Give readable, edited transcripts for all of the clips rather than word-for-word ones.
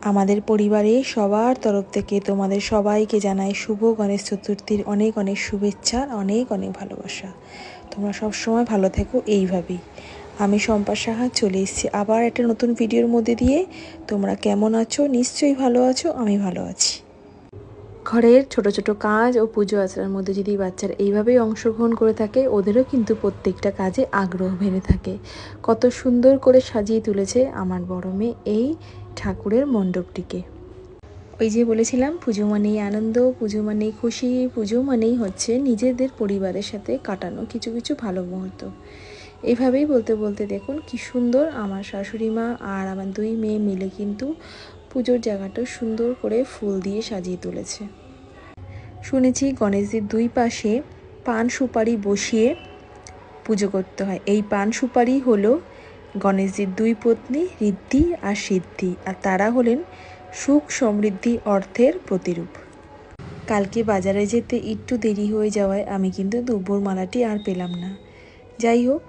আমাদের পরিবারে সবার তরফ থেকে তোমাদের সবাইকে জানাই শুভ গণেশ চতুর্থীর অনেক অনেক শুভেচ্ছা, অনেক অনেক ভালোবাসা। তোমরা সবসময় ভালো থেকো এইভাবেই। আমি শম্পা সাহা চলে এসেছি আবার একটা নতুন ভিডিওর মধ্যে দিয়ে। তোমরা কেমন আছো? নিশ্চয়ই ভালো আছো, আমি ভালো আছি। ঘরের ছোট ছোট কাজ ও পুজো আচারের মধ্যে যদি বাচ্চারা এইভাবেই অংশগ্রহণ করে থাকে, ওদেরও কিন্তু প্রত্যেকটা কাজে আগ্রহ বেড়ে থাকে। কত সুন্দর করে সাজিয়ে তুলেছে আমার বড় মেয়ে এই ঠাকুরের মণ্ডপটিকে। ওই যে বলেছিলাম, পুজো মানেই আনন্দ, পুজো মানেই খুশি, পুজো মানেই হচ্ছে নিজেদের পরিবারের সাথে কাটানো কিছু কিছু ভালো মুহূর্ত। এইভাবেই বলতে বলতে দেখুন কি সুন্দর আমার শাশুড়ি মা আর আমার দুই মেয়ে মিলে কিন্তু পুজোর জায়গাটা সুন্দর করে ফুল দিয়ে সাজিয়ে তুলেছে। শুনেছি গণেশজির দুই পাশে পান সুপারি বসিয়ে পুজো করতে হয়। এই পান সুপারি হলো গণেশজির দুই পত্নী ঋদ্ধি আর সিদ্ধি, আর তারা হলেন সুখ সমৃদ্ধি অর্থের প্রতিরূপ। কালকে বাজারে যেতে একটু দেরি হয়ে যাওয়ায় আমি কিন্তু দুব্বর মালাটি আর পেলাম না। যাই হোক,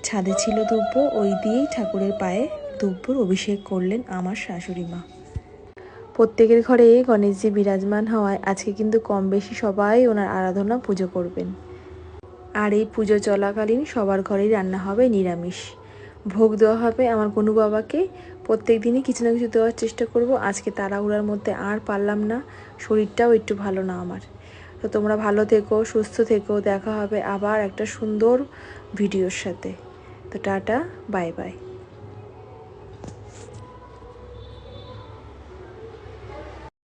ছাদে ছিল দুব্ব, ওই দিয়েই ঠাকুরের পায়ে দুব্বর অভিষেক করলেন আমার শাশুড়ি মা। প্রত্যেকের ঘরে গণেশজি বিরাজমান হওয়ায় আজকে কিন্তু কম বেশি সবাই ওনার আরাধনা পুজো করবেন। আর এই পুজো চলাকালীন সবার ঘরেই রান্না হবে নিরামিষ। ভোগ দেওয়া হবে আমার গনু বাবাকে। প্রত্যেক দিনই কিছু না কিছু দেওয়ার চেষ্টা করব। আজকে তাড়াহুড়ার মধ্যে আর পারলাম না, শরীরটাও একটু ভালো না আমার। তো তোমরা ভালো থেকো, সুস্থ থেকো। দেখা হবে আবার একটা সুন্দর ভিডিওর সাথে। তো টাটা, বাই বাই।